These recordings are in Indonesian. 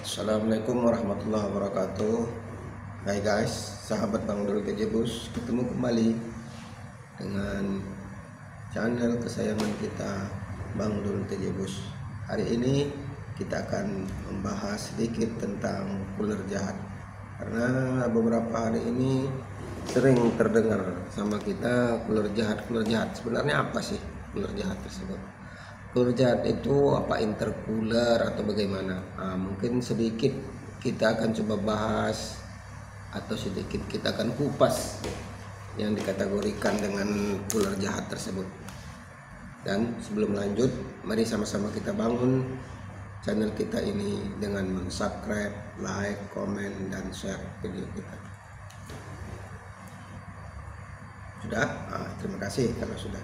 Assalamualaikum warahmatullahi wabarakatuh. Hai guys, sahabat Bang Dul Tejebus, ketemu kembali dengan channel kesayangan kita Bang Dul Tejebus. Hari ini kita akan membahas sedikit tentang ular jahat, karena beberapa hari ini sering terdengar sama kita ular jahat. Sebenarnya apa sih ular jahat tersebut? Ular jahat itu apa, intercooler atau bagaimana? Mungkin sedikit kita akan coba bahas atau sedikit kita akan kupas yang dikategorikan dengan ular jahat tersebut. Dan sebelum lanjut, mari sama-sama kita bangun channel kita ini dengan subscribe, like, komen, dan share video kita. Sudah? Terima kasih kalau sudah.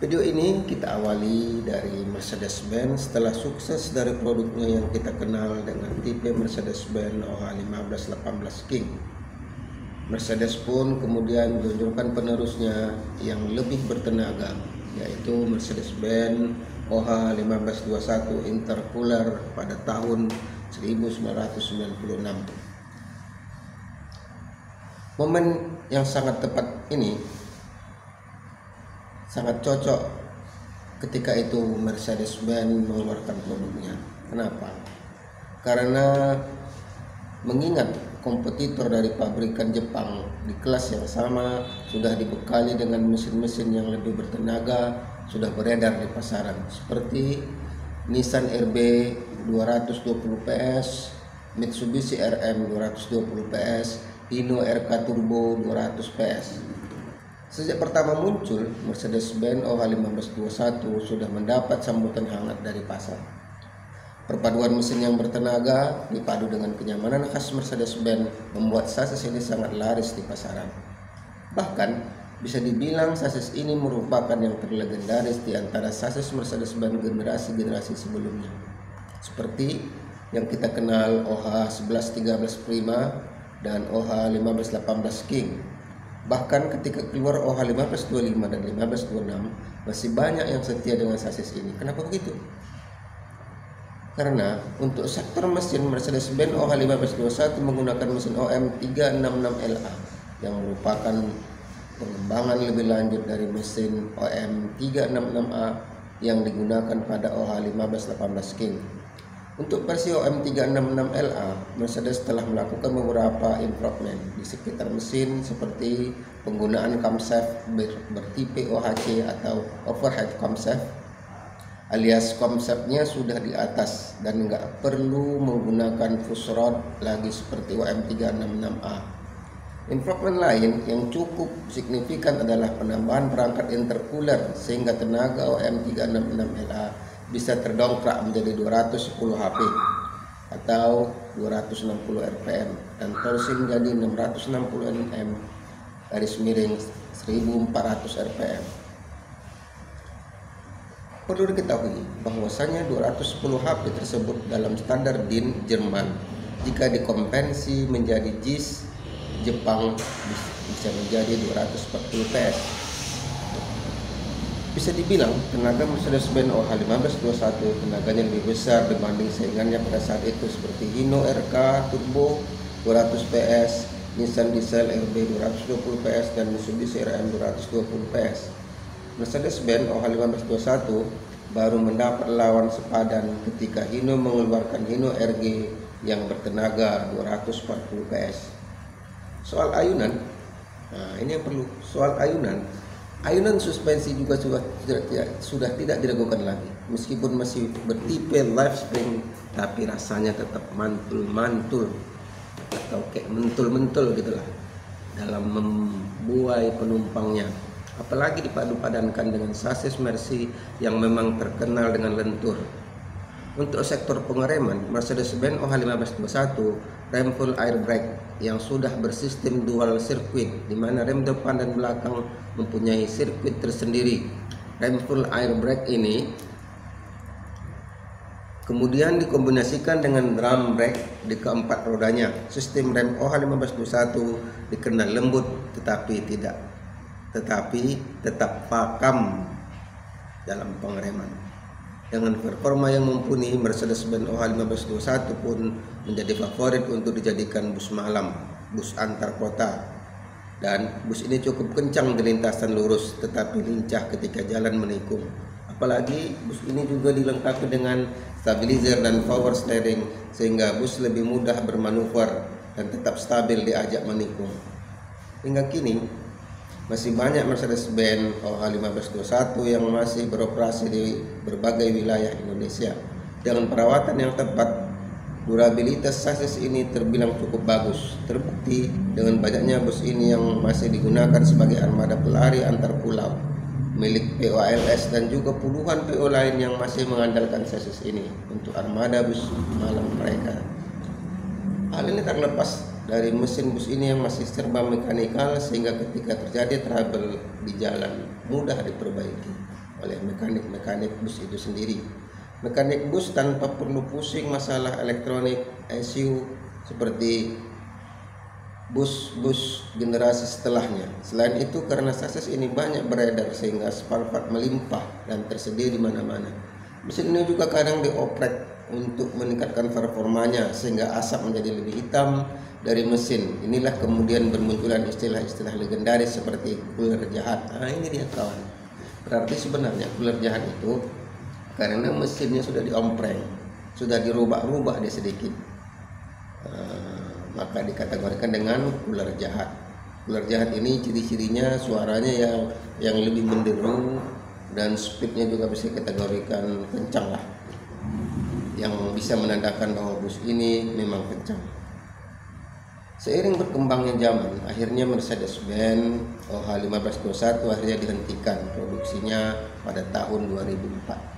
Video ini kita awali dari Mercedes-Benz setelah sukses dari produknya yang kita kenal dengan tipe Mercedes-Benz OH1518 King. Mercedes pun kemudian menunjukkan penerusnya yang lebih bertenaga, yaitu Mercedes-Benz OH1521 Intercooler pada tahun 1996. Momen yang sangat tepat ini sangat cocok ketika itu Mercedes-Benz mengeluarkan produknya. Kenapa? Karena mengingat kompetitor dari pabrikan Jepang di kelas yang sama sudah dibekali dengan mesin-mesin yang lebih bertenaga, sudah beredar di pasaran, seperti Nissan RB 220 PS, Mitsubishi RM 220 PS, Hino RK Turbo 200 PS. Sejak pertama muncul, Mercedes-Benz OH1521 sudah mendapat sambutan hangat dari pasar. Perpaduan mesin yang bertenaga dipadu dengan kenyamanan khas Mercedes-Benz membuat sasis ini sangat laris di pasaran. Bahkan bisa dibilang sasis ini merupakan yang terlegendaris di antara sasis Mercedes-Benz generasi-generasi sebelumnya, seperti yang kita kenal OH1113 Prima dan OH1518 King. Bahkan ketika keluar OH1525 dan 1526 masih banyak yang setia dengan sasis ini. Kenapa begitu? Karena untuk sektor mesin, Mercedes-Benz OH1521 menggunakan mesin OM366LA yang merupakan pengembangan lebih lanjut dari mesin OM366A yang digunakan pada OH1518 King. Untuk versi OM366LA, Mercedes telah melakukan beberapa improvement di sekitar mesin, seperti penggunaan camshaft bertipe OHC atau overhead camshaft, alias camshaftnya sudah di atas dan nggak perlu menggunakan fuse rod lagi seperti OM366A. Improvement lain yang cukup signifikan adalah penambahan perangkat intercooler sehingga tenaga OM366LA bisa terdongkrak menjadi 210 HP atau 260 RPM dan torsi menjadi 660 Nm garis miring 1400 RPM. Perlu diketahui bahwasanya 210 HP tersebut dalam standar DIN Jerman, jika dikonversi menjadi JIS Jepang bisa menjadi 240 PS. Bisa dibilang tenaga Mercedes-Benz OH1521 tenaganya lebih besar dibanding saingannya pada saat itu, seperti Hino RK Turbo 200 PS, Nissan Diesel RB 220 PS, dan Mitsubishi RM 220 PS. Mercedes-Benz OH1521 baru mendapat lawan sepadan ketika Hino mengeluarkan Hino RG yang bertenaga 240 PS. Soal ayunan, ini yang perlu. Soal ayunan suspensi juga sudah tidak diragukan lagi. Meskipun masih bertipe live spring, tapi rasanya tetap mantul-mantul atau kayak mentul-mentul gitulah dalam membuai penumpangnya. Apalagi dipadu-padankan dengan sasis Mercy yang memang terkenal dengan lentur. Untuk sektor pengereman, Mercedes-Benz OH1521 rem full air brake yang sudah bersistem dual circuit, di mana rem depan dan belakang mempunyai sirkuit tersendiri. Rem full air brake ini kemudian dikombinasikan dengan drum brake di keempat rodanya. Sistem rem OH1521 dikenal lembut tetapi tetap pakam dalam pengereman. Dengan performa yang mumpuni, Mercedes-Benz OH1521 pun menjadi favorit untuk dijadikan bus malam, bus antar kota. Dan bus ini cukup kencang di lintasan lurus, tetapi lincah ketika jalan menikung. Apalagi bus ini juga dilengkapi dengan stabilizer dan power steering, sehingga bus lebih mudah bermanuver dan tetap stabil diajak menikung. Hingga kini masih banyak Mercedes-Benz OH1521 yang masih beroperasi di berbagai wilayah Indonesia. Dengan perawatan yang tepat, durabilitas sasis ini terbilang cukup bagus. Terbukti dengan banyaknya bus ini yang masih digunakan sebagai armada pelari antar pulau milik POALS, dan juga puluhan PO lain yang masih mengandalkan sasis ini untuk armada bus malam mereka. Hal ini terlepas dari mesin bus ini yang masih serba mekanikal, sehingga ketika terjadi trouble di jalan mudah diperbaiki oleh mekanik bus itu sendiri. Mekanik bus tanpa perlu pusing masalah elektronik ECU seperti bus-bus generasi setelahnya. Selain itu, karena sasis ini banyak beredar sehingga spare part melimpah dan tersedia di mana-mana. Mesin ini juga kadang dioprek untuk meningkatkan performanya sehingga asap menjadi lebih hitam dari mesin. Inilah kemudian bermunculan istilah-istilah legendaris seperti cooler jahat. Nah, ini dia kawan. Berarti sebenarnya cooler jahat itu karena mesinnya sudah diompreng, sudah dirubah-rubah dia sedikit, maka dikategorikan dengan cooler jahat. Cooler jahat ini ciri-cirinya suaranya yang lebih menderu dan speednya juga bisa dikategorikan kencang lah, yang bisa menandakan bahwa bus ini memang kencang. Seiring berkembangnya zaman, akhirnya Mercedes-Benz OH1521 akhirnya dihentikan produksinya pada tahun 2004.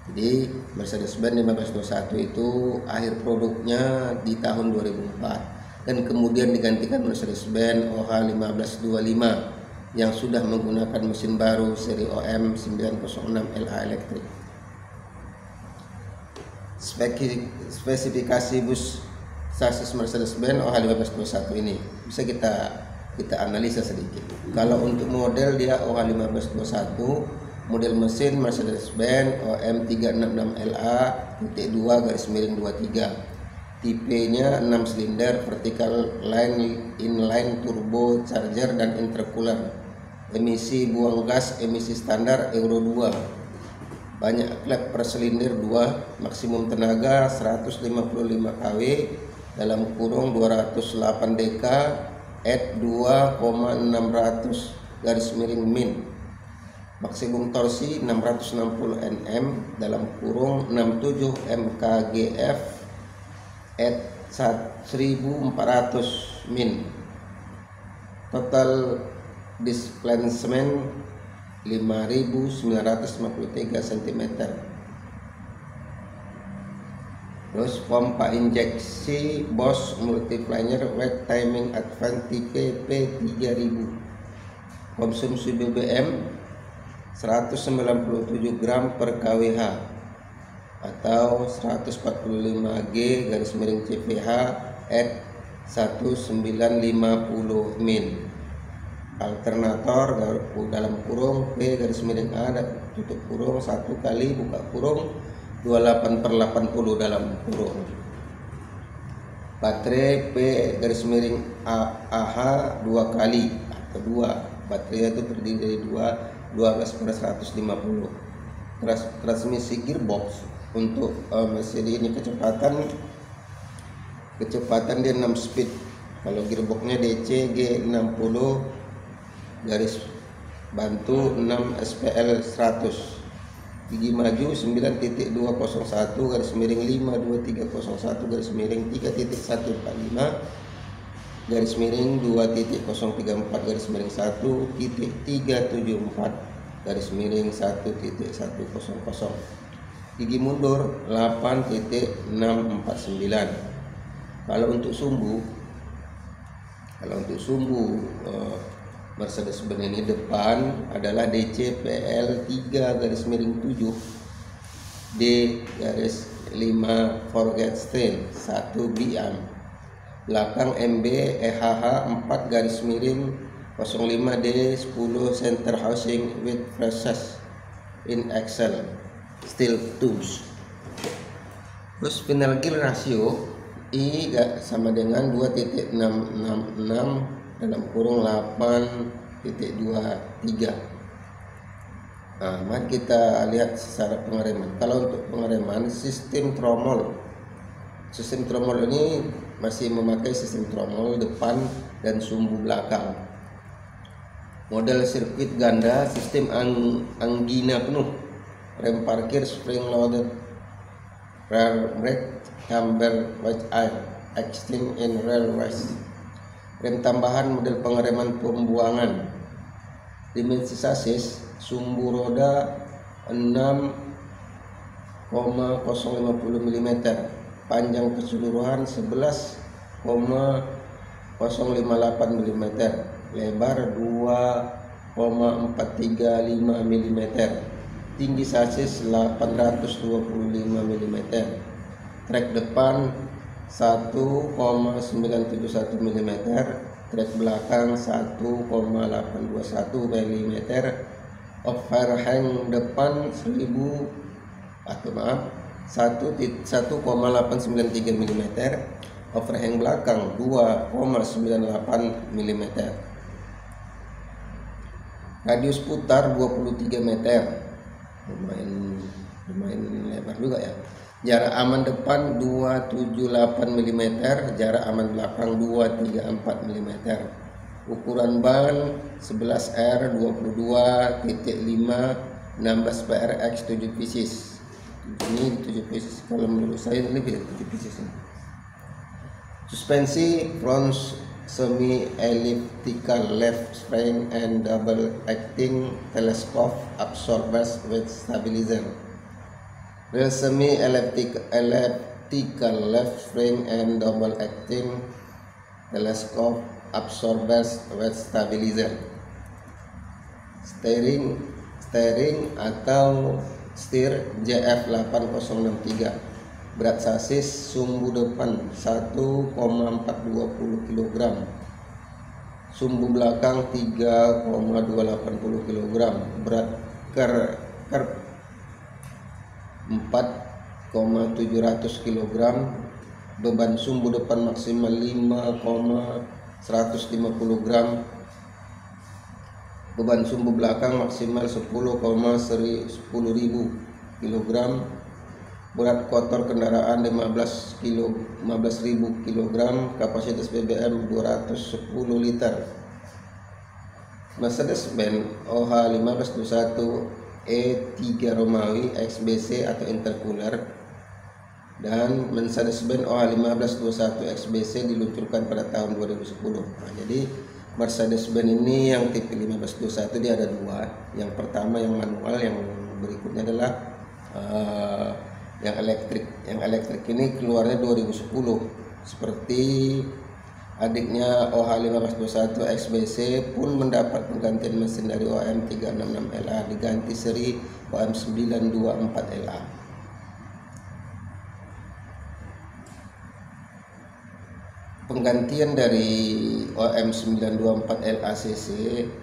Jadi Mercedes-Benz 1521 itu akhir produknya di tahun 2004 dan kemudian digantikan Mercedes-Benz OH1525 yang sudah menggunakan mesin baru seri OM 906 LA elektrik. Spesifikasi bus sasis Mercedes-Benz OH1521 ini bisa kita analisa sedikit. Kalau untuk model dia OH1521, model mesin Mercedes-Benz OM36LA.2/23, tipenya 6 silinder, vertical line inline turbo charger dan intercooler, emisi buang gas emisi standar Euro 2, banyak klep per silinder 2, maksimum tenaga 155 kW dalam kurung 208 dk at 2,600/min, maksimum torsi 660 Nm dalam kurung 67 mkgf at 1400 min, total displacement 5.953 cm. Terus pompa injeksi Bosch Multiplier Weight Timing Advantage PP3000, konsumsi BBM 197 gram per kWh atau 145 G/CPH at 1950 min. Alternator dalam kurung P/A tutup kurung 1 kali buka kurung 28/80 dalam kurung. Baterai P/AH 2 kali atau 2. Baterai itu terdiri dari 12/150. Transmisi gearbox untuk mesin ini kecepatan dia 6 speed. Kalau gearboxnya DC G60 garis bantu 6 SPL 100, gigi maju 9.291/1034-1034-1034-1.374/1.100, gigi mundur 8.649. Kalau untuk sumbu Mercedes-Benz ini depan adalah DC PL3/7 D-5 forget steel 1 biam, belakang MB EHH 4/05 D10 center housing with process in Excel steel tubes. Terus final gear ratio I sama dengan 2.666 dalam kurung 8.23. Nah, mari kita lihat secara pengereman. Kalau untuk pengereman sistem tromol ini masih memakai sistem tromol depan dan sumbu belakang. Model sirkuit ganda, sistem anggina penuh, rem parkir spring loaded, rear brake, camber wedge air, extreme in rear race. Rem tambahan model pengereman pembuangan. Dimensi sasis sumbu roda 6,050 mm, panjang keseluruhan 11,058 mm, lebar 2,435 mm, tinggi sasis 825 mm, trek depan 1,971 mm, trek belakang 1,821 mm, overhang depan 1,893 mm, overhang belakang 2,98 mm, radius putar 23 meter, lumayan lebar juga ya. Jarak aman depan 278 mm, jarak aman belakang 234 mm. Ukuran ban 11R 22.5 16 PRX 7 pieces. Ini 7 pieces, kalau menurut saya lebih dari 7 pieces ini. Suspensi front semi elliptical left spring and double acting telescope absorbers with stabilizer. Rear semi elliptical left spring and double acting telescope absorbers with stabilizer. Steering atau steer JF8063. Berat sasis sumbu depan 1,420 kg, sumbu belakang 3,280 kg, berat kerb 4,700 kg, beban sumbu depan maksimal 5,150 gram, beban sumbu belakang maksimal 10,10.000 kg, berat kotor kendaraan 15.000 kg, kapasitas BBM 210 liter. Mercedes-Benz OH1521 E3 Romawi XBC atau intercooler dan Mercedes-Benz OH1521 XBC diluncurkan pada tahun 2010. Nah, jadi Mercedes-Benz ini yang tipe 1521 dia ada dua. Yang pertama yang manual, yang berikutnya adalah yang elektrik. Yang elektrik ini keluarnya 2010. Seperti adiknya OH1521 XBC pun mendapat penggantian mesin dari OM366LA, diganti seri OM924LA. Penggantian dari OM924LA cc,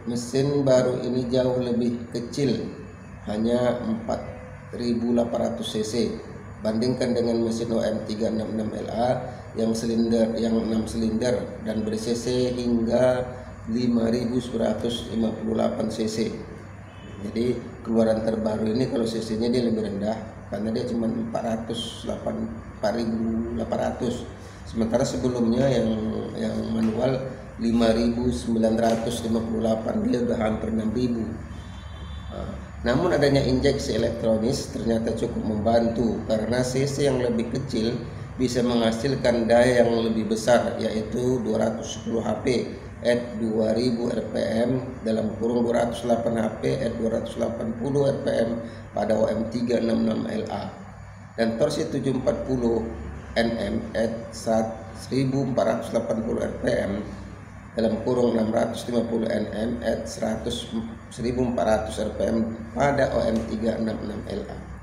mesin baru ini jauh lebih kecil, hanya 4.800 cc. Bandingkan dengan mesin OM366LA yang 6 silinder dan ber-cc hingga 5.158 cc. Jadi keluaran terbaru ini kalau cc-nya dia lebih rendah karena dia cuma 4.800. Sementara sebelumnya yang manual 5.958, dia udah hampir 6.000. Namun adanya injeksi elektronis ternyata cukup membantu karena cc yang lebih kecil bisa menghasilkan daya yang lebih besar, yaitu 210 HP at 2000 rpm dalam kurung 208 HP at 280 rpm pada OM366LA dan torsi 740 Nm at 1480 rpm dalam kurung 650 Nm at 1400 rpm pada OM366LA.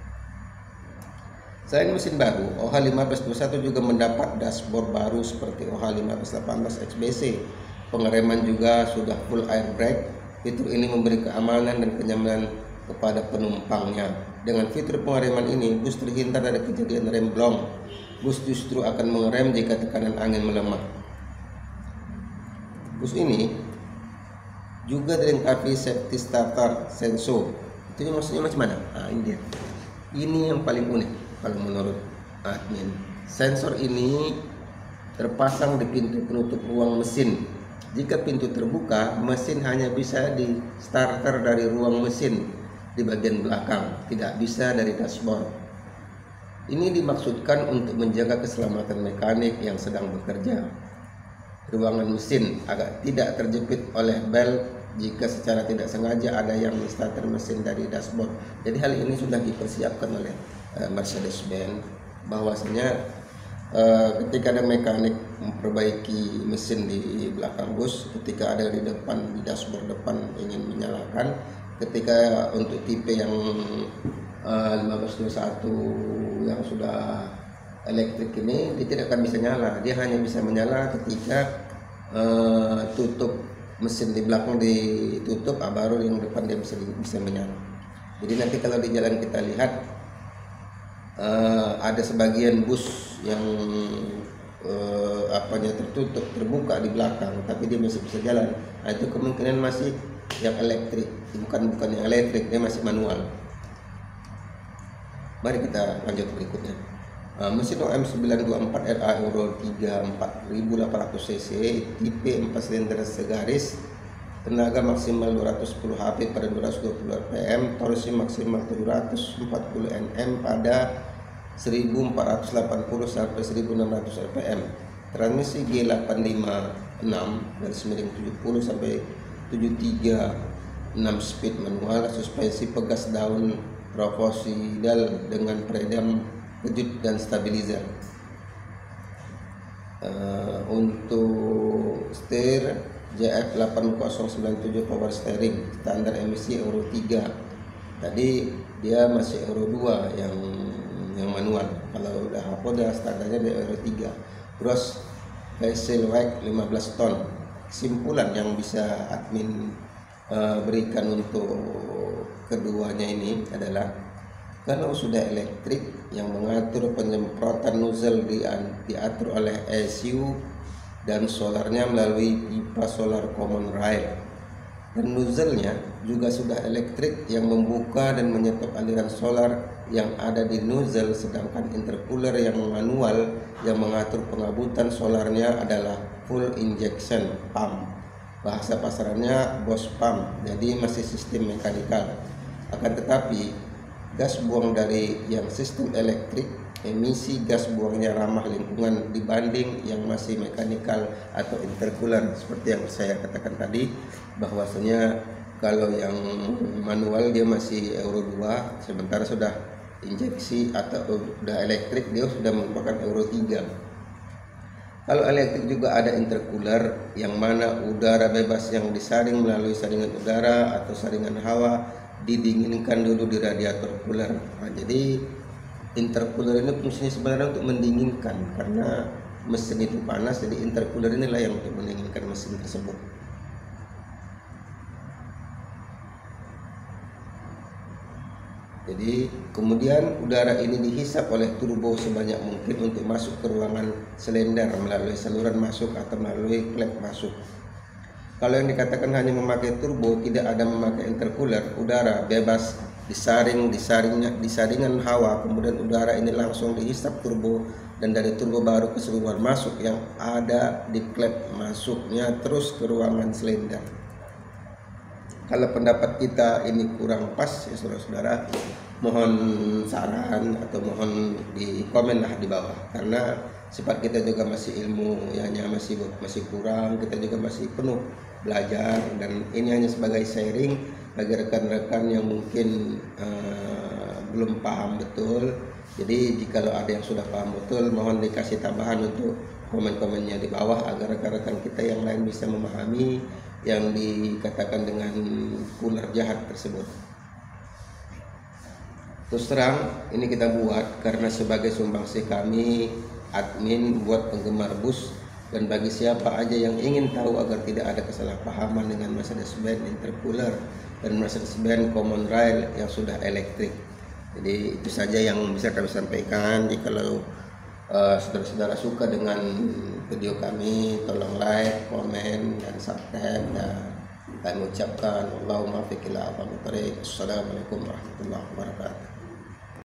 Selain mesin baru, OH1521 juga mendapat dashboard baru seperti OH1518 XBC. Pengereman juga sudah full air brake. Fitur ini memberi keamanan dan kenyamanan kepada penumpangnya. Dengan fitur pengereman ini, bus terhindar dari kejadian rem blong. Bus justru akan mengerem jika tekanan angin melemah. Bus ini juga dilengkapi safety starter sensor. Itu maksudnya macam mana? Ini dia. Ini yang paling unik kalau menurut admin. Sensor ini terpasang di pintu penutup ruang mesin. Jika pintu terbuka, mesin hanya bisa di starter dari ruang mesin di bagian belakang, tidak bisa dari dashboard. Ini dimaksudkan untuk menjaga keselamatan mekanik yang sedang bekerja. Ruangan mesin agar tidak terjepit oleh bel jika secara tidak sengaja ada yang starter mesin dari dashboard. Jadi hal ini sudah dipersiapkan oleh Mercedes-Benz, bahwasanya ketika ada mekanik memperbaiki mesin di belakang bus, ketika ada di depan, di dashboard depan ingin menyalakan, ketika untuk tipe yang 1521 yang sudah elektrik ini, dia tidak akan bisa nyala. Dia hanya bisa menyala ketika tutup mesin di belakang ditutup, baru yang depan dia bisa menyala. Jadi nanti kalau di jalan kita lihat ada sebagian bus yang tertutup, terbuka di belakang, tapi dia masih bisa jalan. Nah, itu kemungkinan masih yang elektrik, bukan yang elektrik, dia masih manual. Mari kita lanjut berikutnya. Mesin OM924RA Euro 3 4800 cc, tipe 4 silinder segaris, tenaga maksimal 210 HP pada 220 rpm, torsi maksimal 740 Nm pada 1480 sampai 1600 rpm. Transmisi G856 garis miring 70 sampai 736 speed manual, suspensi pegas daun proporsional dengan peredam kejut dan stabilizer. Untuk setir JF 8097 power steering, standar emisi Euro 3. Tadi dia masih Euro 2 yang manual. Kalau udah Hakoda standarnya dia Euro 3. Gross vehicle weight 15 ton. Kesimpulan yang bisa admin berikan untuk keduanya ini adalah, kalau sudah elektrik, yang mengatur penyemprotan nozzle diatur oleh ECU dan solarnya melalui pipa solar common rail, dan nozzle-nya juga sudah elektrik yang membuka dan menyetop aliran solar yang ada di nozzle, sedangkan intercooler yang manual yang mengatur pengabutan solarnya adalah full injection pump. Bahasa pasarannya BOS pump, jadi masih sistem mekanikal. Akan tetapi gas buang dari yang sistem elektrik, emisi gas buangnya ramah lingkungan dibanding yang masih mekanikal atau intercooler. Seperti yang saya katakan tadi, bahwasanya kalau yang manual dia masih Euro 2, sementara sudah injeksi atau sudah elektrik dia sudah merupakan Euro 3. Kalau elektrik juga ada intercooler, yang mana udara bebas yang disaring melalui saringan udara atau saringan hawa didinginkan dulu di radiator cooler. Nah, jadi intercooler ini fungsinya sebenarnya untuk mendinginkan, karena mesin itu panas, jadi intercooler inilah yang untuk mendinginkan mesin tersebut. Jadi kemudian udara ini dihisap oleh turbo sebanyak mungkin untuk masuk ke ruangan silinder melalui saluran masuk atau melalui klep masuk. Kalau yang dikatakan hanya memakai turbo, tidak ada memakai intercooler, udara bebas disaringan hawa, kemudian udara ini langsung dihisap turbo, dan dari turbo baru ke saluran masuk yang ada di klep masuknya terus ke ruangan silinder. Kalau pendapat kita ini kurang pas, ya saudara-saudara, mohon saran atau mohon di komen lah di bawah, karena sifat kita juga masih ilmu yang masih kurang, kita juga masih penuh belajar, dan ini hanya sebagai sharing bagi rekan-rekan yang mungkin belum paham betul. Jadi jika ada yang sudah paham betul, mohon dikasih tambahan untuk komen-komennya di bawah agar rekan-rekan kita yang lain bisa memahami yang dikatakan dengan cooler jahat tersebut. Terus terang ini kita buat karena sebagai sumbangsih kami admin buat penggemar bus, dan bagi siapa aja yang ingin tahu agar tidak ada kesalahpahaman dengan Mercedes-Benz intercooler dan Mercedes-Benz common rail yang sudah elektrik. Jadi itu saja yang bisa kami sampaikan. Jikalau saudara-saudara suka dengan video kami, tolong like, komen, dan subscribe. Dan kami ucapkan Allahumma fiqil a'lam. Assalamualaikum warahmatullahi wabarakatuh.